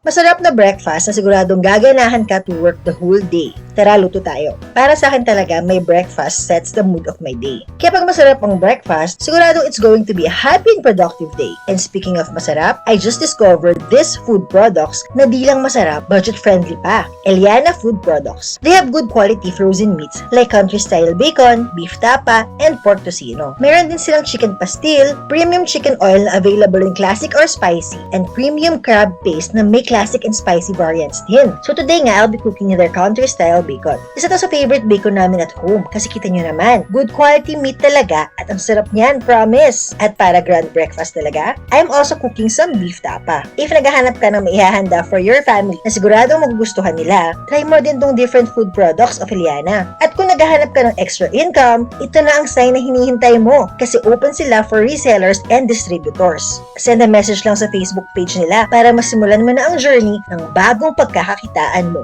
Masarap na breakfast na siguradong gaganahan ka to work the whole day. Tara, luto tayo. Para sa akin talaga, my breakfast sets the mood of my day. Kaya pag masarap ang breakfast, siguradong it's going to be a happy and productive day. And speaking of masarap, I just discovered this food products na di lang masarap, budget-friendly pa. Eliana Food Products. They have good quality frozen meats like country-style bacon, beef tapa, and pork tocino. Meron din silang chicken pastil, premium chicken oil na available in classic or spicy, and premium crab paste na may classic and spicy variants din. So today nga, I'll be cooking their country-style bacon. Isa to sa favorite bacon namin at home kasi kita nyo naman, good quality meat talaga at ang sarap niyan, promise! At para grand breakfast talaga, I'm also cooking some beef tapa. If naghahanap ka ng maihahanda for your family na siguradong magugustuhan nila, try mo din tong different food products of Eliana. At kung naghahanap ka ng extra income, ito na ang sign na hinihintay mo kasi open sila for resellers and distributors. Send a message lang sa Facebook page nila para masimulan mo na ang journey ng bagong pagkakakitaan mo.